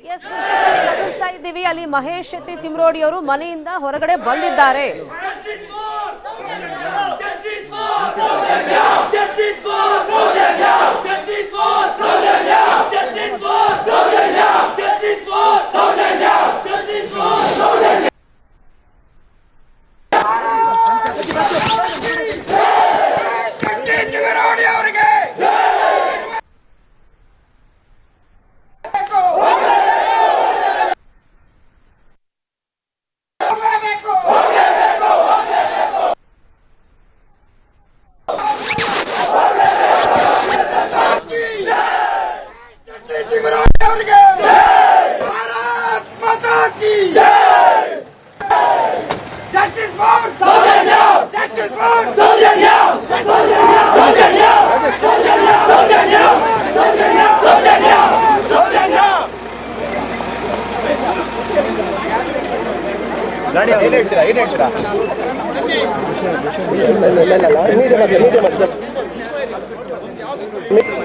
ಗಮನಿಸ್ತಾ ಇದ್ದೀವಿ, ಅಲ್ಲಿ ಮಹೇಶ್ ಶೆಟ್ಟಿ ತಿಮ್ರೋಡಿ ಅವರು ಮನೆಯಿಂದ ಹೊರಗಡೆ ಬಂದಿದ್ದಾರೆ.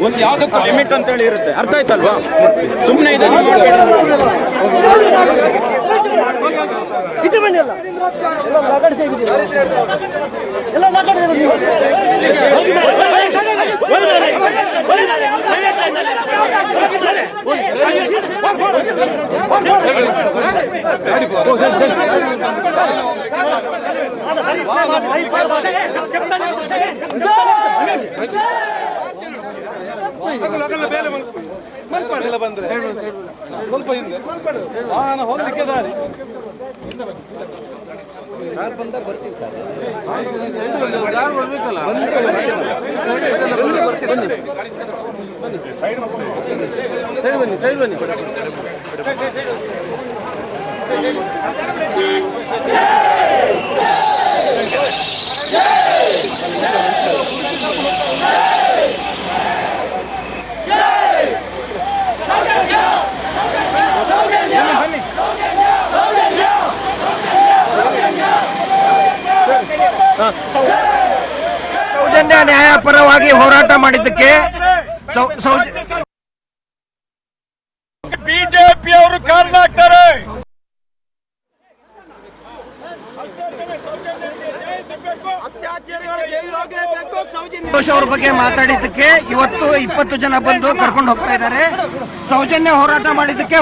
ಒಂದು ಯಾವ್ದಕ್ಕೂ ಲಿಮಿಟ್ ಅಂತ ಹೇಳಿ ಇರುತ್ತೆ, ಅರ್ಥ ಆಯ್ತಲ್ವಾ? ಸುಮ್ಮನೆ ಇದನ್ನು ಬಂದ್ರೆ ಸ್ವಲ್ಪ ಹಿಂದೆ ವಾಹನ ಹೋಗ್ಲಿಕ್ಕೆ ದಾರಿ ಬರ್ತೀವಿ ಸೈಡ್ ಬನ್ನಿ. ಸೌಜನ್ಯ ನ್ಯಾಯ ಪರವಾಗಿ ಹೋರಾಟ ಮಾಡಿದ್ದಕ್ಕೆ ಬಿಜೆಪಿ ಅವರು ಕಾರಣ ಆಗ್ತಾರೆ. ಸಂತೋಷ್ ಅವ್ರ ಬಗ್ಗೆ ಮಾತಾಡಿದ್ದಕ್ಕೆ ಇವತ್ತು 20 ಜನ ಬಂದು ಕರ್ಕೊಂಡು ಹೋಗ್ತಾ ಇದ್ದಾರೆ. ಸೌಜನ್ಯ ಹೋರಾಟ ಮಾಡಿದ್ದಕ್ಕೆ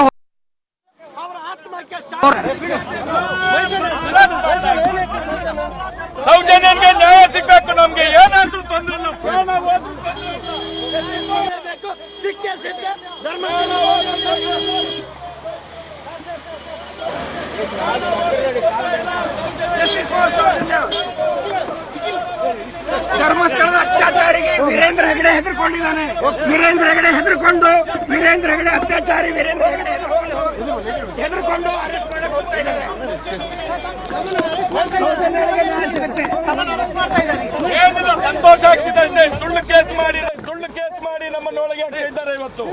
ಸೌಜನ್ಯನ್ಗೆ ನ್ಯಾಯ ಸಿಗಬೇಕು. ನಮ್ಗೆ ಏನಾದ್ರೂ ತೊಂದರೆ ಧರ್ಮಸ್ಥಳದ ಅತ್ಯಾಚಾರಿಗೆ ವೀರೇಂದ್ರ ಹೆಗಡೆ ಹೆದರ್ಕೊಂಡಿದ್ದಾನೆ. ವೀರೇಂದ್ರ ಹೆಗಡೆ ಅತ್ಯಾಚಾರಿ ಹೆದರ್ಕೊಂಡು ಅರೆಸ್ಟ್ ಮಾಡಕ್ಕೆ ಹೋಗ್ತಾ ಇದ್ದಾರೆ. ಸಂತೋಷ ಆಗ್ತಿದೆ. ಸುಳ್ಳು ಕೇಸ್ ಮಾಡಿ ನಮ್ಮನ್ನೊಳಗೆ ಹಾಕ್ತಾ ಇದ್ದಾರೆ ಇವತ್ತು.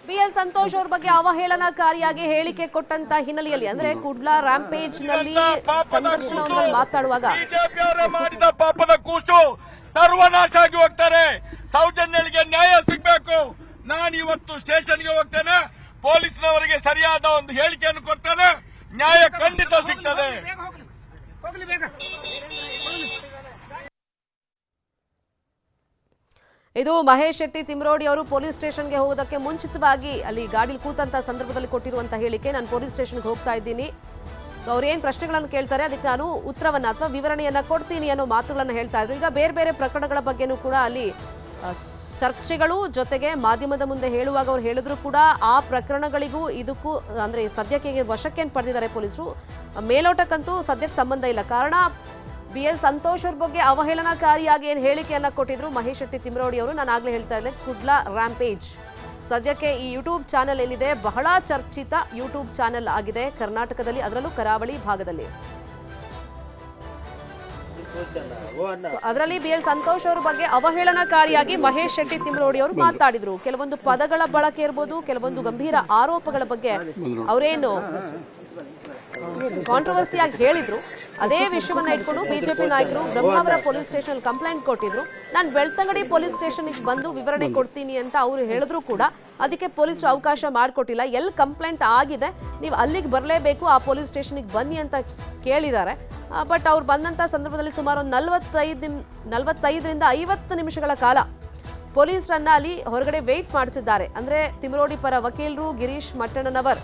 ಬಿಎಲ್ ಸಂತೋಷ್ ಅವ್ರ ಬಗ್ಗೆ ಅವಹೇಳನಕಾರಿಯಾಗಿ ಹೇಳಿಕೆ ಕೊಟ್ಟಂತ ಹಿನ್ನೆಲೆಯಲ್ಲಿ, ಅಂದ್ರೆ ಕುಡ್ಲಾ ರ್ಯಾಂಪೇಜ್ ನಲ್ಲಿ ಸಂದರ್ಶನವನ್ನು ಮಾತಾಡುವಾಗ ಬಿಜೆಪಿ ಮಾಡಿದ ಪಾಪದ ಕೂಸು ಸರ್ವನಾಶ ಆಗಿ ಹೋಗ್ತಾರೆ. ಸೌಜನ್ಯರಿಗೆ ನ್ಯಾಯ ಸಿಗಬೇಕು. ನಾನು ಇವತ್ತು ಸ್ಟೇಷನ್ಗೆ ಹೋಗ್ತೇನೆ, ಪೊಲೀಸ್ನವರಿಗೆ ಸರಿಯಾದ ಒಂದು ಹೇಳಿಕೆಯನ್ನು ಕೊಡ್ತೇನೆ. ನ್ಯಾಯ ಖಂಡಿತ ಸಿಗ್ತದೆ. ಇದು ಮಹೇಶ್ ಶೆಟ್ಟಿ ತಿಮ್ರೋಡಿ ಅವರು ಪೊಲೀಸ್ ಸ್ಟೇಷನ್ಗೆ ಹೋಗೋದಕ್ಕೆ ಮುಂಚಿತವಾಗಿ ಅಲ್ಲಿ ಗಾಡಿಲಿ ಕೂತಂತ ಸಂದರ್ಭದಲ್ಲಿ ಕೊಟ್ಟಿರುವಂತಹ ಹೇಳಿಕೆ. ನಾನು ಪೊಲೀಸ್ ಸ್ಟೇಷನ್ಗೆ ಹೋಗ್ತಾ ಇದ್ದೀನಿ, ಸೊ ಅವ್ರು ಏನು ಪ್ರಶ್ನೆಗಳನ್ನು ಕೇಳ್ತಾರೆ ಅದಕ್ಕೆ ನಾನು ಉತ್ತರವನ್ನ ಅಥವಾ ವಿವರಣೆಯನ್ನ ಕೊಡ್ತೀನಿ ಅನ್ನೋ ಮಾತುಗಳನ್ನು ಹೇಳ್ತಾ ಇದ್ರು. ಈಗ ಬೇರೆ ಬೇರೆ ಪ್ರಕರಣಗಳ ಬಗ್ಗೆನೂ ಕೂಡ ಅಲ್ಲಿ ಚರ್ಚೆಗಳು ಜೊತೆಗೆ ಮಾಧ್ಯಮದ ಮುಂದೆ ಹೇಳುವಾಗ ಅವ್ರು ಹೇಳಿದ್ರು ಕೂಡ ಆ ಪ್ರಕರಣಗಳಿಗೂ ಇದಕ್ಕೂ ಅಂದ್ರೆ ಸದ್ಯಕ್ಕೆ ವಶಕ್ಕೇನು ಪಡೆದಿದ್ದಾರೆ ಪೊಲೀಸರು, ಮೇಲೋಟಕ್ಕಂತೂ ಸದ್ಯಕ್ಕೆ ಸಂಬಂಧ ಇಲ್ಲ. ಕಾರಣ ಬಿಎಲ್ ಸಂತೋಷ್ ಅವ್ರ ಬಗ್ಗೆ ಅವಹೇಳನಕಾರಿಯಾಗಿ ಏನು ಹೇಳಿಕೆಯನ್ನ ಕೊಟ್ಟಿದ್ರು ಮಹೇಶ್ ಶೆಟ್ಟಿ ತಿಮ್ರೋಡಿ ಅವರು. ನಾನು ಆಗ್ಲೇ ಹೇಳ್ತಾ ಇದ್ದೆ, ಕುಡ್ಲಾ ರ್ಯಾಂಪೇಜ್ ಸದ್ಯಕ್ಕೆ ಈ ಯೂಟ್ಯೂಬ್ ಚಾನೆಲ್ ಏನಿದೆ ಬಹಳ ಚರ್ಚಿತ ಯೂಟ್ಯೂಬ್ ಚಾನೆಲ್ ಆಗಿದೆ ಕರ್ನಾಟಕದಲ್ಲಿ, ಅದರಲ್ಲೂ ಕರಾವಳಿ ಭಾಗದಲ್ಲಿ. ಅದರಲ್ಲಿ BL ಸಂತೋಷ್ ಅವ್ರ ಬಗ್ಗೆ ಅವಹೇಳನಕಾರಿಯಾಗಿ ಮಹೇಶ್ ಶೆಟ್ಟಿ ತಿಮ್ರೋಡಿ ಅವರು ಮಾತಾಡಿದ್ರು. ಕೆಲವೊಂದು ಪದಗಳ ಬಳಕೆ ಇರ್ಬೋದು, ಕೆಲವೊಂದು ಗಂಭೀರ ಆರೋಪಗಳ ಬಗ್ಗೆ ಅವರೇನು ಕಾಂಟ್ರವರ್ಸಿಯಾಗಿ ಹೇಳಿದ್ರು. ಅದೇ ವಿಷಯವನ್ನ ಇಟ್ಕೊಂಡು ಬಿಜೆಪಿ ನಾಯಕರು ಬ್ರಹ್ಮಾವರ ಪೊಲೀಸ್ ಸ್ಟೇಷನ್ ಕಂಪ್ಲೇಂಟ್ ಕೊಟ್ಟಿದ್ರು. ನಾನು ಬೆಳ್ತಂಗಡಿ ಪೊಲೀಸ್ ಸ್ಟೇಷನ್ಗೆ ಬಂದು ವಿವರಣೆ ಕೊಡ್ತೀನಿ ಅಂತ ಅವರು ಹೇಳಿದ್ರು ಕೂಡ ಅದಕ್ಕೆ ಪೊಲೀಸರು ಅವಕಾಶ ಮಾಡಿಕೊಟ್ಟಿಲ್ಲ. ಎಲ್ಲಿ ಕಂಪ್ಲೇಂಟ್ ಆಗಿದೆ ನೀವು ಅಲ್ಲಿಗೆ ಬರಲೇಬೇಕು, ಆ ಪೊಲೀಸ್ ಸ್ಟೇಷನ್ಗೆ ಬನ್ನಿ ಅಂತ ಕೇಳಿದ್ದಾರೆ. ಬಟ್ ಅವ್ರು ಬಂದಂಥ ಸಂದರ್ಭದಲ್ಲಿ ಸುಮಾರು 45ರಿಂದ 50 ನಿಮಿಷಗಳ ಕಾಲ ಪೊಲೀಸರನ್ನ ಅಲ್ಲಿ ಹೊರಗಡೆ ವೇಟ್ ಮಾಡಿಸಿದ್ದಾರೆ. ಅಂದರೆ ತಿಮ್ರೋಡಿ ಪರ ವಕೀಲರು ಗಿರೀಶ್ ಮಟ್ಟಣ್ಣನವರ್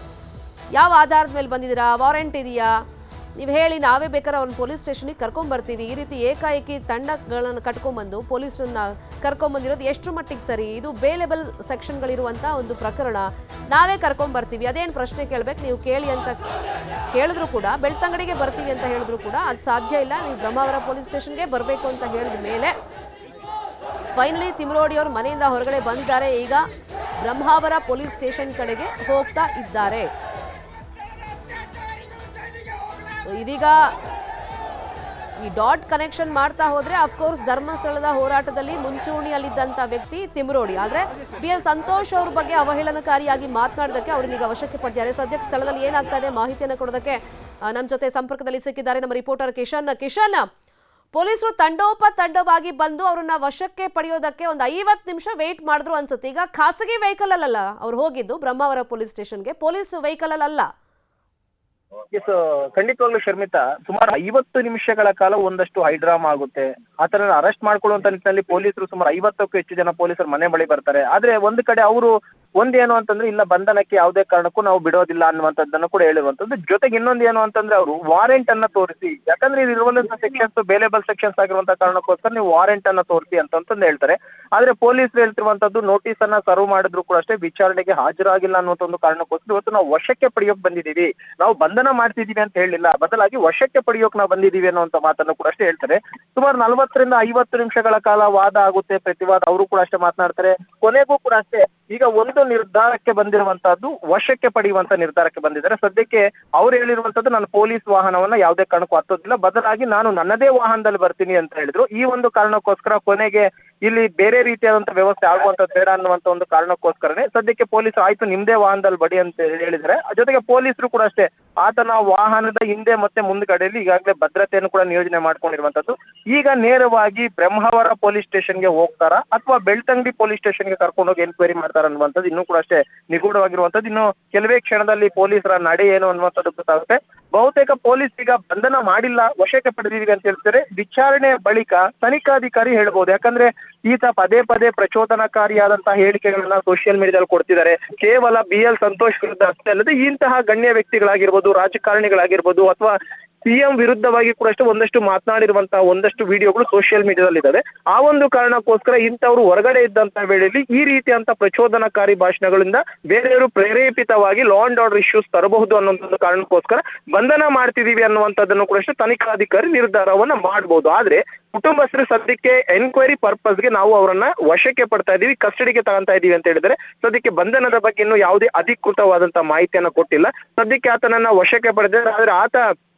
ಯಾವ ಆಧಾರದ ಮೇಲೆ ಬಂದಿದ್ದೀರಾ, ವಾರೆಂಟ್ ಇದೆಯಾ, ನೀವು ಹೇಳಿ, ನಾವೇ ಬೇಕಾದ್ರೆ ಅವ್ರನ್ನ ಪೊಲೀಸ್ ಸ್ಟೇಷನಿಗೆ ಕರ್ಕೊಂಬರ್ತೀವಿ. ಈ ರೀತಿ ಏಕಾಏಕಿ ತಂಡಗಳನ್ನು ಕಟ್ಕೊಂಡ್ಬಂದು ಪೊಲೀಸರನ್ನ ಕರ್ಕೊಂಬಂದಿರೋದು ಎಷ್ಟು ಮಟ್ಟಿಗೆ ಸರಿ? ಇದು ಬೇಲೆಬಲ್ ಸೆಕ್ಷನ್ಗಳಿರುವಂಥ ಒಂದು ಪ್ರಕರಣ, ನಾವೇ ಕರ್ಕೊಂಬರ್ತೀವಿ, ಅದೇನು ಪ್ರಶ್ನೆ ಕೇಳಬೇಕು, ನೀವು ಕೇಳಿ ಅಂತ ಹೇಳಿದ್ರು ಕೂಡ, ಬೆಳ್ತಂಗಡಿಗೆ ಬರ್ತೀವಿ ಅಂತ ಹೇಳಿದ್ರು ಕೂಡ ಅದು ಸಾಧ್ಯ ಇಲ್ಲ, ನೀವು ಬ್ರಹ್ಮಾವರ ಪೊಲೀಸ್ ಸ್ಟೇಷನ್ಗೆ ಬರಬೇಕು ಅಂತ ಹೇಳಿದ ಮೇಲೆ ಫೈನಲಿ ತಿಮ್ರೋಡಿ ಅವರು ಮನೆಯಿಂದ ಹೊರಗಡೆ ಬಂದಿದ್ದಾರೆ. ಈಗ ಬ್ರಹ್ಮಾವರ ಪೊಲೀಸ್ ಸ್ಟೇಷನ್ ಕಡೆಗೆ ಹೋಗ್ತಾ ಇದ್ದಾರೆ. ಇದೀಗ ಈ ಡಾಟ್ ಕನೆಕ್ಷನ್ ಮಾಡ್ತಾ ಹೋದ್ರೆ ಅಫ್ಕೋರ್ಸ್ ಧರ್ಮಸ್ಥಳದ ಹೋರಾಟದಲ್ಲಿ ಮುಂಚೂಣಿಯಲ್ಲಿದ್ದಂಥ ವ್ಯಕ್ತಿ ತಿಮ್ರೋಡಿ. ಆದರೆ BL ಸಂತೋಷ್ ಅವ್ರ ಬಗ್ಗೆ ಅವಹೇಳನಕಾರಿಯಾಗಿ ಮಾತನಾಡೋದಕ್ಕೆ ಅವ್ರನ್ನೀಗ ವಶಕ್ಕೆ ಪಡೆದಿದ್ದಾರೆ. ಸದ್ಯಕ್ಕೆ ಸ್ಥಳದಲ್ಲಿ ಏನಾಗ್ತಾ ಇದೆ ಮಾಹಿತಿಯನ್ನು ಕೊಡೋದಕ್ಕೆ ನಮ್ಮ ಜೊತೆ ಸಂಪರ್ಕದಲ್ಲಿ ಸಿಕ್ಕಿದ್ದಾರೆ ನಮ್ಮ ರಿಪೋರ್ಟರ್ ಕಿಶನ್. ಪೊಲೀಸರು ತಂಡೋಪತಂಡವಾಗಿ ಬಂದು ಅವ್ರನ್ನ ವಶಕ್ಕೆ ಪಡೆಯೋದಕ್ಕೆ ಒಂದು 50 ನಿಮಿಷ ವೇಟ್ ಮಾಡಿದ್ರು ಅನ್ಸುತ್ತೆ. ಈಗ ಖಾಸಗಿ ವೆಹಿಕಲ್ ಅಲ್ಲ ಅವ್ರು ಹೋಗಿದ್ದು ಬ್ರಹ್ಮಾವರ ಪೊಲೀಸ್ ಸ್ಟೇಷನ್ಗೆ, ಪೊಲೀಸ್ ವೆಹಿಕಲ್ ಅಲ್ಲ. ಖಂಡಿತವಾಗ್ಲೂ ಶರ್ಮಿತಾ, ಸುಮಾರು 50 ನಿಮಿಷಗಳ ಕಾಲ ಒಂದಷ್ಟು ಹೈಡ್ರಾಮಾ ಆಗುತ್ತೆ. ಆತನ ಅರೆಸ್ಟ್ ಮಾಡ್ಕೊಳ್ಳುವಂತ ನಿಟ್ಟಿನಲ್ಲಿ ಪೊಲೀಸರು ಸುಮಾರು 50ಕ್ಕೂ ಹೆಚ್ಚು ಜನ ಪೊಲೀಸರು ಮನೆ ಬಳಿ ಬರ್ತಾರೆ. ಆದ್ರೆ ಒಂದು ಕಡೆ ಅವರು ಒಂದೇನು ಅಂತಂದ್ರೆ ಇಲ್ಲ ಬಂಧನಕ್ಕೆ ಯಾವುದೇ ಕಾರಣಕ್ಕೂ ನಾವು ಬಿಡೋದಿಲ್ಲ ಅನ್ನುವಂಥದ್ದನ್ನು ಕೂಡ ಹೇಳಿರುವಂತದ್ದು. ಜೊತೆಗೆ ಇನ್ನೊಂದು ಏನು ಅಂತಂದ್ರೆ ಅವರು ವಾರೆಂಟ್ ಅನ್ನ ತೋರಿಸಿ, ಯಾಕಂದ್ರೆ ಇರುವಂತ ಸೆಕ್ಷನ್ಸ್ ಬೇಲೆಬಲ್ ಸೆಕ್ಷನ್ಸ್ ಆಗಿರುವಂತ ಕಾರಣಕ್ಕೋಸ್ಕರ ನೀವು ವಾರೆಂಟ್ ಅನ್ನ ತೋರಿಸಿ ಅಂತಂದು ಹೇಳ್ತಾರೆ. ಆದ್ರೆ ಪೊಲೀಸರು ಹೇಳ್ತಿರುವಂತದ್ದು ನೋಟಿಸ್ ಅನ್ನ ಸರ್ವ್ ಮಾಡಿದ್ರು ಕೂಡ ಅಷ್ಟೇ ವಿಚಾರಣೆಗೆ ಹಾಜರಾಗಿಲ್ಲ ಅನ್ನುವಂತ ಒಂದು ಕಾರಣಕ್ಕೋಸ್ಕರ ಇವತ್ತು ನಾವು ವಶಕ್ಕೆ ಪಡೆಯೋಕ್ ಬಂದಿದ್ದೀವಿ, ನಾವು ಬಂಧನ ಮಾಡ್ತಿದೀವಿ ಅಂತ ಹೇಳಿಲ್ಲ, ಬದಲಾಗಿ ವಶಕ್ಕೆ ಪಡೆಯೋಕ್ ನಾವು ಬಂದಿದ್ದೀವಿ ಅನ್ನುವಂತ ಮಾತನ್ನು ಕೂಡ ಅಷ್ಟೇ ಹೇಳ್ತಾರೆ. ಸುಮಾರು 40ರಿಂದ 50 ನಿಮಿಷಗಳ ಕಾಲ ವಾದ ಆಗುತ್ತೆ, ಪ್ರತಿವಾದ, ಅವರು ಕೂಡ ಅಷ್ಟೇ ಮಾತನಾಡ್ತಾರೆ. ಕೊನೆಗೂ ಕೂಡ ಅಷ್ಟೇ ಈಗ ಒಂದು ನಿರ್ಧಾರಕ್ಕೆ ಬಂದಿರುವಂತಹದ್ದು ವಶಕ್ಕೆ ಪಡೆಯುವಂತ ನಿರ್ಧಾರಕ್ಕೆ ಬಂದಿದ್ದಾರೆ. ಸದ್ಯಕ್ಕೆ ಅವ್ರು ಹೇಳಿರುವಂತದ್ದು ನಾನು ಪೊಲೀಸ್ ವಾಹನವನ್ನ ಯಾವುದೇ ಕಾರಣಕ್ಕೂ ಹತ್ತೋದಿಲ್ಲ, ಬದಲಾಗಿ ನಾನು ನನ್ನದೇ ವಾಹನದಲ್ಲಿ ಬರ್ತೀನಿ ಅಂತ ಹೇಳಿದ್ರು. ಈ ಒಂದು ಕಾರಣಕ್ಕೋಸ್ಕರ ಕೊನೆಗೆ ಇಲ್ಲಿ ಬೇರೆ ರೀತಿಯಾದಂತ ವ್ಯವಸ್ಥೆ ಆಗುವಂತದ್ದು ಬೇಡ ಅನ್ನುವಂತ ಒಂದು ಕಾರಣಕ್ಕೋಸ್ಕರನೇ ಸದ್ಯಕ್ಕೆ ಪೊಲೀಸರು ಆಯ್ತು ನಿಮ್ದೇ ವಾಹನದಲ್ಲಿ ಬಡಿ ಅಂತ ಹೇಳಿದ್ದಾರೆ. ಜೊತೆಗೆ ಪೊಲೀಸರು ಕೂಡ ಅಷ್ಟೇ ಆತನ ವಾಹನದ ಹಿಂದೆ ಮತ್ತೆ ಮುಂದ್ಗಡೆಯಲ್ಲಿ ಈಗಾಗಲೇ ಭದ್ರತೆಯನ್ನು ಕೂಡ ನಿಯೋಜನೆ ಮಾಡ್ಕೊಂಡಿರುವಂತದ್ದು. ಈಗ ನೇರವಾಗಿ ಬ್ರಹ್ಮಾವರ ಪೊಲೀಸ್ ಸ್ಟೇಷನ್ಗೆ ಹೋಗ್ತಾರಾ ಅಥವಾ ಬೆಳ್ತಂಗಡಿ ಪೊಲೀಸ್ ಸ್ಟೇಷನ್ಗೆ ಕರ್ಕೊಂಡೋಗಿ ಎನ್ಕ್ವೈರಿ ಮಾಡ್ತಾರ ಅನ್ನುವಂಥದ್ದು ಇನ್ನೂ ಕೂಡ ಅಷ್ಟೇ ನಿಗೂಢವಾಗಿರುವಂತದ್ದು. ಇನ್ನು ಕೆಲವೇ ಕ್ಷಣದಲ್ಲಿ ಪೊಲೀಸರ ನಡೆ ಏನು ಅನ್ನುವಂಥದ್ದು ಗೊತ್ತಾಗುತ್ತೆ. ಬಹುತೇಕ ಪೊಲೀಸ್ ಈಗ ಬಂಧನ ಮಾಡಿಲ್ಲ, ವಶಕ್ಕೆ ಪಡೆದಿದ್ದೀವಿ ಅಂತ ಹೇಳ್ತಾರೆ. ವಿಚಾರಣೆ ಬಳಿಕ ತನಿಖಾಧಿಕಾರಿ ಹೇಳ್ಬೋದು, ಯಾಕಂದ್ರೆ ಈತ ಪದೇ ಪದೇ ಪ್ರಚೋದನಕಾರಿಯಾದಂತಹ ಹೇಳಿಕೆಗಳನ್ನ ಸೋಷಿಯಲ್ ಮೀಡಿಯಾದಲ್ಲಿ ಕೊಡ್ತಿದ್ದಾರೆ. ಕೇವಲ BL ಸಂತೋಷ್ ವಿರುದ್ಧ ಅಷ್ಟೇ ಅಲ್ಲದೆ ಇಂತಹ ಗಣ್ಯ ವ್ಯಕ್ತಿಗಳಾಗಿರ್ಬೋದು, ರಾಜಕಾರಣಿಗಳಾಗಿರ್ಬೋದು ಅಥವಾ CM ವಿರುದ್ಧವಾಗಿ ಕೂಡ ಅಷ್ಟೇ ಒಂದಷ್ಟು ಮಾತನಾಡಿರುವಂತಹ ಒಂದಷ್ಟು ವಿಡಿಯೋಗಳು ಸೋಷಿಯಲ್ ಮೀಡಿಯಾದಲ್ಲಿ ಇದಾವೆ. ಆ ಒಂದು ಕಾರಣಕ್ಕೋಸ್ಕರ ಇಂಥವ್ರು ಹೊರಗಡೆ ಇದ್ದಂತ ವೇಳೆಯಲ್ಲಿ ಈ ರೀತಿಯಂತ ಪ್ರಚೋದನಕಾರಿ ಭಾಷಣಗಳಿಂದ ಬೇರೆಯವರು ಪ್ರೇರೇಪಿತವಾಗಿ ಲಾ ಅಂಡ್ ಆರ್ಡರ್ ಇಶ್ಯೂಸ್ ತರಬಹುದು ಅನ್ನುವಂಥದ್ದು ಕಾರಣಕ್ಕೋಸ್ಕರ ಬಂಧನ ಮಾಡ್ತಿದೀವಿ ಅನ್ನುವಂಥದ್ದನ್ನು ಕೂಡ ಅಷ್ಟೇ ತನಿಖಾಧಿಕಾರಿ ನಿರ್ಧಾರವನ್ನ ಮಾಡಬಹುದು. ಆದ್ರೆ ಕುಟುಂಬಸ್ಥರು ಸದ್ಯಕ್ಕೆ ಎನ್ಕ್ವೈರಿ ಪರ್ಪಸ್ಗೆ ನಾವು ಅವರನ್ನ ವಶಕ್ಕೆ ಪಡ್ತಾ ಇದೀವಿ, ಕಸ್ಟಡಿಗೆ ತಗೊಂತಾ ಇದೀವಿ ಅಂತ ಹೇಳಿದರೆ ಸದ್ಯಕ್ಕೆ ಬಂಧನದ ಬಗ್ಗೆ ಇನ್ನೂ ಯಾವುದೇ ಅಧಿಕೃತವಾದಂತಹ ಮಾಹಿತಿಯನ್ನ ಕೊಟ್ಟಿಲ್ಲ. ಸದ್ಯಕ್ಕೆ ಆತನನ್ನ ವಶಕ್ಕೆ ಪಡೆದಿದ್ದಾರೆ. ಆದ್ರೆ ಆತ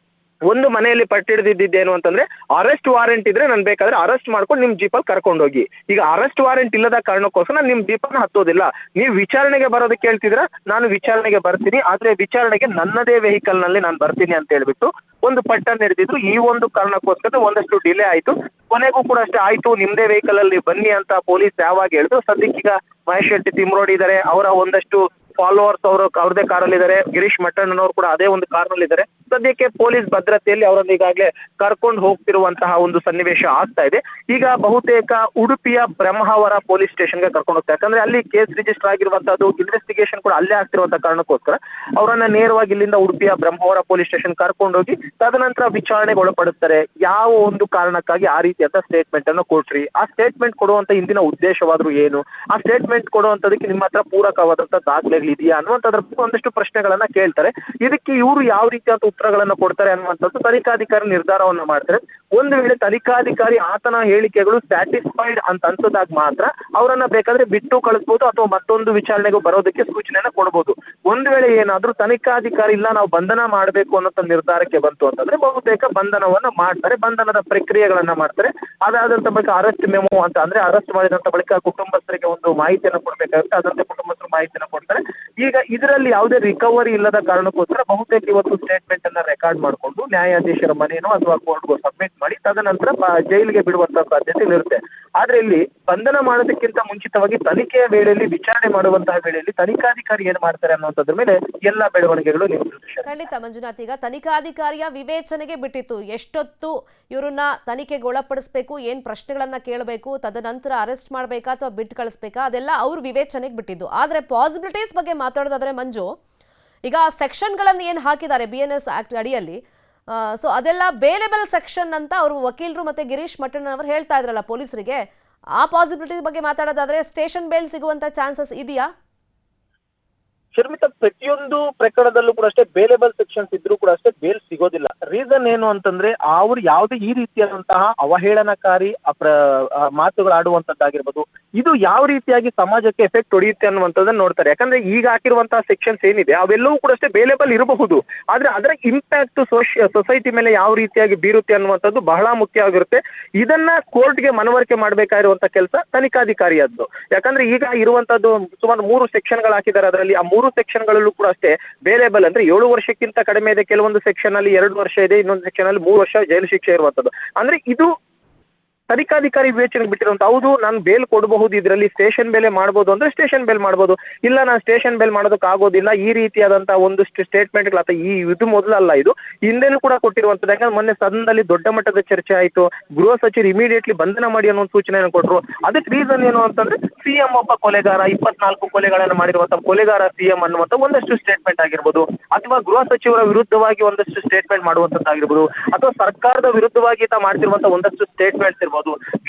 ಒಂದು ಮನೆಯಲ್ಲಿ ಪಟ್ಟಿಡಿದಿದ್ದೇನು ಅಂತಂದ್ರೆ ಅರೆಸ್ಟ್ ವಾರೆಂಟ್ ಇದ್ರೆ ನಾನು ಬೇಕಾದ್ರೆ ಅರೆಸ್ಟ್ ಮಾಡ್ಕೊಂಡು ನಿಮ್ ಜೀಪಲ್ಲಿ ಕರ್ಕೊಂಡು ಹೋಗಿ. ಈಗ ಅರೆಸ್ಟ್ ವಾರೆಂಟ್ ಇಲ್ಲದ ಕಾರಣಕ್ಕೋಸ್ಕರ ನಾನು ನಿಮ್ ಜೀಪನ್ನ ಹತ್ತೋದಿಲ್ಲ. ನೀವು ವಿಚಾರಣೆಗೆ ಬರೋದಕ್ಕೆ ಹೇಳ್ತಿದ್ರ, ನಾನು ವಿಚಾರಣೆಗೆ ಬರ್ತೀನಿ, ಆದ್ರೆ ವಿಚಾರಣೆಗೆ ನನ್ನದೇ ವೆಹಿಕಲ್ ನಲ್ಲಿ ನಾನು ಬರ್ತೀನಿ ಅಂತ ಹೇಳ್ಬಿಟ್ಟು ಒಂದು ಪಟ್ಟನ್ನು ಹಿಡಿದಿದ್ರು. ಈ ಒಂದು ಕಾರಣಕ್ಕೋಸ್ಕರ ಒಂದಷ್ಟು ಡಿಲೇ ಆಯ್ತು. ಕೊನೆಗೂ ಕೂಡ ಅಷ್ಟೇ ಆಯ್ತು ನಿಮ್ದೇ ವೆಹಿಕಲ್ ಅಲ್ಲಿ ಬನ್ನಿ ಅಂತ ಪೊಲೀಸ್ ಯಾವಾಗ ಹೇಳಿದ್ರು. ಸದ್ಯಕ್ಕೀಗ ಮಹೇಶ್ ಶೆಟ್ಟಿ ತಿಮ್ರೋಡಿ ಇದ್ದಾರೆ, ಅವರ ಒಂದಷ್ಟು ಫಾಲೋವರ್ಸ್ ಅವರು ಅವ್ರದೇ ಕಾರಲ್ಲಿ ಇದ್ದಾರೆ. ಗಿರೀಶ್ ಮಟ್ಟಣ್ಣನವರು ಕೂಡ ಅದೇ ಒಂದು ಕಾರ್ನಲ್ಲಿ ಇದ್ದಾರೆ. ಸದ್ಯಕ್ಕೆ ಪೊಲೀಸ್ ಭದ್ರತೆಯಲ್ಲಿ ಅವರನ್ನು ಈಗಾಗಲೇ ಕರ್ಕೊಂಡು ಹೋಗ್ತಿರುವಂತಹ ಒಂದು ಸನ್ನಿವೇಶ ಆಗ್ತಾ ಇದೆ. ಈಗ ಬಹುತೇಕ ಉಡುಪಿಯ ಬ್ರಹ್ಮಾವರ ಪೊಲೀಸ್ ಸ್ಟೇಷನ್ಗೆ ಕರ್ಕೊಂಡು ಹೋಗ್ತಾರೆ. ಯಾಕಂದ್ರೆ ಅಲ್ಲಿ ಕೇಸ್ ರಿಜಿಸ್ಟರ್ ಆಗಿರುವಂತಹದ್ದು, ಇನ್ವೆಸ್ಟಿಗೇಷನ್ ಕೂಡ ಅಲ್ಲೇ ಆಗ್ತಿರುವಂತಹ ಕಾರಣಕ್ಕೋಸ್ಕರ ಅವರನ್ನ ನೇರವಾಗಿ ಇಲ್ಲಿಂದ ಉಡುಪಿಯ ಬ್ರಹ್ಮಾವರ ಪೊಲೀಸ್ ಸ್ಟೇಷನ್ ಕರ್ಕೊಂಡೋಗಿ ತದನಂತರ ವಿಚಾರಣೆಗೆ ಒಳಪಡುತ್ತಾರೆ. ಯಾವ ಒಂದು ಕಾರಣಕ್ಕಾಗಿ ಆ ರೀತಿಯಾದ ಸ್ಟೇಟ್ಮೆಂಟ್ ಅನ್ನು ಕೊಟ್ರಿ, ಆ ಸ್ಟೇಟ್ಮೆಂಟ್ ಕೊಡುವಂತ ಹಿಂದಿನ ಉದ್ದೇಶವಾದ್ರೂ ಏನು, ಆ ಸ್ಟೇಟ್ಮೆಂಟ್ ಕೊಡುವಂತದಕ್ಕೆ ನಿಮ್ಮ ಹತ್ರ ಪೂರಕವಾದಂತಹ ದಾಖಲೆಗಳು ಇದೆಯಾ ಅನ್ನುವಂಥದ್ರ ಒಂದಷ್ಟು ಪ್ರಶ್ನೆಗಳನ್ನ ಕೇಳ್ತಾರೆ. ಇದಕ್ಕೆ ಇವರು ಯಾವ ರೀತಿಯಾದ ಉತ್ತರಗಳನ್ನ ಕೊಡ್ತಾರೆ ಅನ್ನುವಂಥದ್ದು ತನಿಖಾಧಿಕಾರಿ ನಿರ್ಧಾರವನ್ನ ಮಾಡ್ತಾರೆ. ಒಂದು ವೇಳೆ ತನಿಖಾಧಿಕಾರಿ ಆತನ ಹೇಳಿಕೆಗಳು ಸ್ಯಾಟಿಸ್ಫೈಡ್ ಅಂತ ಅನ್ಸೋದಾಗ ಮಾತ್ರ ಅವರನ್ನ ಬೇಕಾದ್ರೆ ಬಿಟ್ಟು ಕಳಿಸ್ಬೋದು ಅಥವಾ ಮತ್ತೊಂದು ವಿಚಾರಣೆಗೂ ಬರೋದಕ್ಕೆ ಸೂಚನೆಯನ್ನ ಕೊಡ್ಬೋದು. ಒಂದು ವೇಳೆ ಏನಾದ್ರೂ ತನಿಖಾಧಿಕಾರಿ ಇಲ್ಲ ನಾವು ಬಂಧನ ಮಾಡಬೇಕು ಅನ್ನೋ ನಿರ್ಧಾರಕ್ಕೆ ಬಂತು ಅಂತಂದ್ರೆ ಬಹುತೇಕ ಬಂಧನವನ್ನ ಮಾಡ್ತಾರೆ, ಬಂಧನದ ಪ್ರಕ್ರಿಯೆಗಳನ್ನ ಮಾಡ್ತಾರೆ. ಅದಾದಂತ ಬಳಿಕ ಅರೆಸ್ಟ್ ಮೆಮೊ ಅಂತ ಅಂದ್ರೆ ಅರೆಸ್ಟ್ ಮಾಡಿದಂತ ಬಳಿಕ ಕುಟುಂಬಸ್ಥರಿಗೆ ಒಂದು ಮಾಹಿತಿಯನ್ನು ಕೊಡ್ಬೇಕಾಗುತ್ತೆ, ಅದಂತೆ ಕುಟುಂಬಸ್ಥರು ಮಾಹಿತಿಯನ್ನು ಕೊಡ್ತಾರೆ. ಈಗ ಇದರಲ್ಲಿ ಯಾವುದೇ ರಿಕವರಿ ಇಲ್ಲದ ಕಾರಣಕ್ಕೋಸ್ಕರ ಬಹುತೇಕ ಇವತ್ತು ಸ್ಟೇಟ್ಮೆಂಟ್ ಅನ್ನ ರೆಕಾರ್ಡ್ ಮಾಡಿಕೊಂಡು ನ್ಯಾಯಾಧೀಶರ ಮನೆಯೋ ಅಥವಾ ಕೋರ್ಟ್ಗೂ ಸಬ್ಮಿಟ್ ಮಾಡಿ ತದನಂತರ ಜೈಲಿಗೆ ಬಿಡುವಂತ ಸಾಧ್ಯತೆ ಇರುತ್ತೆ. ಆದ್ರೆ ಇಲ್ಲಿ ಬಂಧನ ಮಾಡೋದಕ್ಕಿಂತ ಮುಂಚಿತವಾಗಿ ತನಿಖೆಯ ವೇಳೆಯಲ್ಲಿ ವಿಚಾರಣೆ ಮಾಡುವಂತಹ ವೇಳೆಯಲ್ಲಿ ತನಿಖಾಧಿಕಾರಿ ಏನ್ ಮಾಡ್ತಾರೆ ಅನ್ನೋದ್ರ ಮೇಲೆ ಎಲ್ಲಾ ಬೆಳವಣಿಗೆಗಳು ನಿಂತಿರುತ್ತೆ. ಖಂಡಿತ ಮಂಜುನಾಥ್, ಈಗ ತನಿಖಾಧಿಕಾರಿಯ ವಿವೇಚನೆಗೆ ಬಿಟ್ಟಿತ್ತು ಎಷ್ಟೊತ್ತು ಇವರನ್ನ ತನಿಖೆಗೆ ಒಳಪಡಿಸಬೇಕು, ಏನ್ ಪ್ರಶ್ನೆಗಳನ್ನ ಕೇಳಬೇಕು, ತದನಂತರ ಅರೆಸ್ಟ್ ಮಾಡಬೇಕಾ ಅಥವಾ ಬಿಟ್ಟು ಕಳಿಸ್ಬೇಕಾ, ಅದೆಲ್ಲ ಅವ್ರ ವಿವೇಚನೆಗೆ ಬಿಟ್ಟಿದ್ದು. ಆದ್ರೆ ಪಾಸಿಬಿಲಿಟೀಸ್ ಬಗ್ಗೆ ಮಾತಾಡೋದಾದ್ರೆ ಮಂಜು, ಈಗ ಸೆಕ್ಷನ್ಗಳನ್ನು ಏನು ಹಾಕಿದ್ದಾರೆ BNS ಆಕ್ಟ್ ಅಡಿಯಲ್ಲಿ, ಸೊ ಅದೆಲ್ಲ ಬೇಲೆಬಲ್ ಸೆಕ್ಷನ್ ಅಂತ ಅವರು ವಕೀಲರು ಮತ್ತೆ ಗಿರೀಶ್ ಮಟ್ಟಣ್ಣ ಅವರು ಹೇಳ್ತಾ ಇದ್ರಲ್ಲ ಪೊಲೀಸರಿಗೆ, ಆ ಪಾಸಿಬಿಲಿಟಿ ಬಗ್ಗೆ ಮಾತಾಡೋದಾದ್ರೆ ಸ್ಟೇಷನ್ ಬೇಲ್ ಸಿಗುವಂತ ಚಾನ್ಸಸ್ ಇದೆಯಾ? ಶರ್ಮಿತಾ, ಪ್ರತಿಯೊಂದು ಪ್ರಕರಣದಲ್ಲೂ ಕೂಡ ಅಷ್ಟೇ ಬೇಲೆಬಲ್ ಸೆಕ್ಷನ್ಸ್ ಇದ್ರೂ ಕೂಡ ಅಷ್ಟೇ ಬೇಲ್ ಸಿಗೋದಿಲ್ಲ. ರೀಸನ್ ಏನು ಅಂತಂದ್ರೆ ಅವ್ರು ಯಾವುದೇ ಈ ರೀತಿಯಾದಂತಹ ಅವಹೇಳನಕಾರಿ ಮಾತುಗಳಾಡುವಂತದ್ದಾಗಿರ್ಬೋದು, ಇದು ಯಾವ ರೀತಿಯಾಗಿ ಸಮಾಜಕ್ಕೆ ಎಫೆಕ್ಟ್ ಹೊಡೆಯುತ್ತೆ ಅನ್ನುವಂಥದ್ದನ್ನ ನೋಡ್ತಾರೆ. ಯಾಕಂದ್ರೆ ಈಗ ಹಾಕಿರುವಂತಹ ಸೆಕ್ಷನ್ಸ್ ಏನಿದೆ ಅವೆಲ್ಲವೂ ಕೂಡ ಅಷ್ಟೇ ಬೇಲೆಬಲ್ ಇರಬಹುದು, ಆದ್ರೆ ಅದರ ಇಂಪ್ಯಾಕ್ಟ್ ಸೊಸೈಟಿ ಮೇಲೆ ಯಾವ ರೀತಿಯಾಗಿ ಬೀರುತ್ತೆ ಅನ್ನುವಂಥದ್ದು ಬಹಳ ಮುಖ್ಯ ಆಗಿರುತ್ತೆ. ಇದನ್ನ ಕೋರ್ಟ್ಗೆ ಮನವರಿಕೆ ಮಾಡಬೇಕಾಗಿರುವಂತ ಕೆಲಸ ತನಿಖಾಧಿಕಾರಿಯದ್ದು. ಯಾಕಂದ್ರೆ ಈಗ ಇರುವಂತದ್ದು ಸುಮಾರು 3 ಸೆಕ್ಷನ್ಗಳು ಹಾಕಿದ್ದಾರೆ. ಅದರಲ್ಲಿ ಆ 3 ಸೆಕ್ಷನ್ಗಳಲ್ಲೂ ಕೂಡ ಅಷ್ಟೇ ಬೇಲೆಬಲ್ ಅಂದ್ರೆ 7 ವರ್ಷಕ್ಕಿಂತ ಕಡಿಮೆ ಇದೆ, ಕೆಲವೊಂದು ಸೆಕ್ಷನ್ ಅಲ್ಲಿ 2 ವರ್ಷ ಇದೆ, ಇನ್ನೊಂದು ಸೆಕ್ಷನ್ ಅಲ್ಲಿ 3 ವರ್ಷ ಜೈಲು ಶಿಕ್ಷೆ ಇರುವಂತದ್ದು. ಅಂದ್ರೆ ಇದು ತನಿಖಾಧಿಕಾರಿ ವಿವೇಚನೆಗೆ ಬಿಟ್ಟಿರುವಂತ. ಹೌದು, ನಾನು ಬೇಲ್ ಕೊಡಬಹುದು, ಇದರಲ್ಲಿ ಸ್ಟೇಷನ್ ಬೇಲೆ ಮಾಡಬಹುದು ಅಂದ್ರೆ ಸ್ಟೇಷನ್ ಬೇಲ್ ಮಾಡಬಹುದು, ಇಲ್ಲ ನಾನು ಸ್ಟೇಷನ್ ಬೇಲ್ ಮಾಡೋದಕ್ಕೆ ಆಗೋದಿಲ್ಲ, ಈ ರೀತಿಯಾದಂತಹ ಒಂದಷ್ಟು ಸ್ಟೇಟ್ಮೆಂಟ್ಗಳು ಅಥವಾ ಇದು ಮೊದಲಲ್ಲ, ಇದು ಹಿಂದೆನೂ ಕೂಡ ಕೊಟ್ಟಿರುವಂತದ್ದು. ಯಾಕಂದ್ರೆ ಮೊನ್ನೆ ಸದನದಲ್ಲಿ ದೊಡ್ಡ ಮಟ್ಟದ ಚರ್ಚೆ ಆಯ್ತು, ಗೃಹ ಸಚಿವರು ಇಮಿಡಿಯೇಟ್ಲಿ ಬಂಧನ ಮಾಡಿ ಅನ್ನೋ ಸೂಚನೆಯನ್ನು ಕೊಟ್ಟರು. ಅದಕ್ಕೆ ರೀಸನ್ ಏನು ಅಂತಂದ್ರೆ CM ಒಬ್ಬ ಕೊಲೆಗಾರ, 24 ಕೊಲೆಗಳನ್ನು ಮಾಡಿರುವಂತಹ ಕೊಲೆಗಾರ CM ಅನ್ನುವಂತ ಒಂದಷ್ಟು ಸ್ಟೇಟ್ಮೆಂಟ್ ಆಗಿರ್ಬೋದು, ಅಥವಾ ಗೃಹ ಸಚಿವರ ವಿರುದ್ಧವಾಗಿ ಒಂದಷ್ಟು ಸ್ಟೇಟ್ಮೆಂಟ್ ಮಾಡುವಂತದ್ದಾಗಿರ್ಬೋದು, ಅಥವಾ ಸರ್ಕಾರದ ವಿರುದ್ಧವಾಗಿ ಮಾಡ್ತಿರುವಂತಹ ಒಂದಷ್ಟು ಸ್ಟೇಟ್ಮೆಂಟ್ಸ್ ಇರ್ಬೋದು.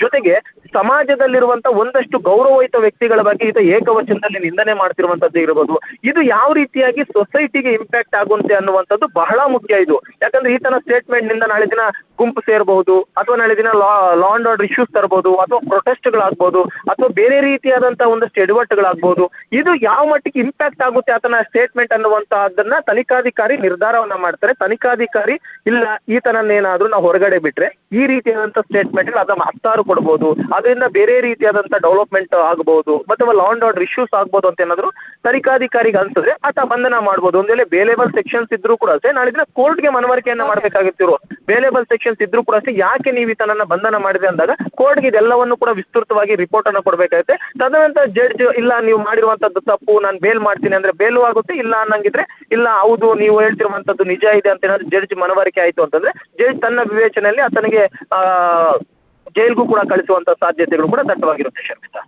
ಜೊತೆಗೆ ಸಮಾಜದಲ್ಲಿರುವಂತ ಒಂದಷ್ಟು ಗೌರವಯುತ ವ್ಯಕ್ತಿಗಳ ಬಗ್ಗೆ ಇದು ಏಕವಚನದಲ್ಲಿ ನಿಂದನೆ ಮಾಡ್ತಿರುವಂತದ್ದು ಇರಬಹುದು. ಇದು ಯಾವ ರೀತಿಯಾಗಿ ಸೊಸೈಟಿಗೆ ಇಂಪ್ಯಾಕ್ಟ್ ಆಗುವಂತೆ ಅನ್ನುವಂಥದ್ದು ಬಹಳ ಮುಖ್ಯ ಇದು. ಯಾಕಂದ್ರೆ ಈತನ ಸ್ಟೇಟ್ಮೆಂಟ್ ನಿಂದ ನಾಳೆ ದಿನ ಗುಂಪು ಸೇರಬಹುದು, ಅಥವಾ ನಾಳೆ ದಿನ ಲಾ ಅಂಡ್ ಆರ್ಡರ್ ಇಶ್ಯೂಸ್ ತರಬಹುದು, ಅಥವಾ ಪ್ರೊಟೆಸ್ಟ್ಗಳಾಗಬಹುದು, ಅಥವಾ ಬೇರೆ ರೀತಿಯಾದಂತಹ ಒಂದಷ್ಟು ಎಡವಟ್ಟುಗಳಾಗಬಹುದು. ಇದು ಯಾವ ಮಟ್ಟಿಗೆ ಇಂಪ್ಯಾಕ್ಟ್ ಆಗುತ್ತೆ ಆತನ ಸ್ಟೇಟ್ಮೆಂಟ್ ಅನ್ನುವಂತಹದನ್ನ ತನಿಖಾಧಿಕಾರಿ ನಿರ್ಧಾರವನ್ನ ಮಾಡ್ತಾರೆ. ತನಿಖಾಧಿಕಾರಿ ಇಲ್ಲ ಈತನನ್ನೇನಾದ್ರೂ ನಾವು ಹೊರಗಡೆ ಬಿಟ್ರೆ ಈ ರೀತಿಯಾದಂತಹ ಸ್ಟೇಟ್ಮೆಂಟ್ ಅದನ್ನ ಹತ್ತಾರು ಕೊಡಬಹುದು, ಅದರಿಂದ ಬೇರೆ ರೀತಿಯಾದಂತಹ ಡೆವಲಪ್ಮೆಂಟ್ ಆಗಬಹುದು, ಅಥವಾ ಲಾ ಅಂಡ್ ಆರ್ಡರ್ ಇಶ್ಯೂಸ್ ಆಗ್ಬಹುದು ಅಂತ ಏನಾದ್ರು ತನಿಖಾಧಿಕಾರಿಗೆ ಅನ್ಸಿದ್ರೆ ಆತ ಬಂಧನ ಮಾಡಬಹುದು. ಒಂದ್ ವೇಳೆ ಬೇಲೆಬಲ್ ಸೆಕ್ಷನ್ಸ್ ಇದ್ರೂ ಕೂಡ ಅಷ್ಟೇ ನಾಳೆ ದಿನ ಕೋರ್ಟ್ಗೆ ಮನವರಿಕೆಯನ್ನ ಮಾಡ್ಬೇಕಾಗಿತ್ತಿರೋ ಬೇಲೆಬಲ್ ಸೆಕ್ಷನ್ಸ್ ಇದ್ರೂ ಕೂಡ ಅಷ್ಟೇ ಯಾಕೆ ನೀವು ಈತನನ್ನ ಬಂಧನ ಮಾಡಿದೆ ಅಂದಾಗ ಕೋರ್ಟ್ಗೆ ಇದೆಲ್ಲವನ್ನು ಕೂಡ ವಿಸ್ತೃತವಾಗಿ ರಿಪೋರ್ಟ್ ಅನ್ನ ಕೊಡ್ಬೇಕಾಗುತ್ತೆ. ತದನಂತರ ಜಡ್ಜ್ ಇಲ್ಲ ನೀವು ಮಾಡಿರುವಂತದ್ದು ತಪ್ಪು, ನಾನು ಬೇಲ್ ಮಾಡ್ತೀನಿ ಅಂದ್ರೆ ಬೇಲು ಆಗುತ್ತೆ, ಇಲ್ಲ ಅನ್ನಂಗಿದ್ರೆ ಇಲ್ಲ ಹೌದು ನೀವು ಹೇಳ್ತಿರುವಂತದ್ದು ನಿಜ ಇದೆ ಅಂತ ಏನಾದ್ರು ಜಡ್ಜ್ ಮನವರಿಕೆ ಆಯ್ತು ಅಂತಂದ್ರೆ ಜಡ್ಜ್ ತನ್ನ ವಿವೇಚನೆಯಲ್ಲಿ ಆತನಿಗೆ ಜೈಲ್ಗೂ ಕೂಡ ಕಳಿಸುವಂತ ಸಾಧ್ಯತೆಗಳು ಕೂಡ ದಟ್ಟವಾಗಿರುತ್ತೆ ಶರ್ಮಿತಾ.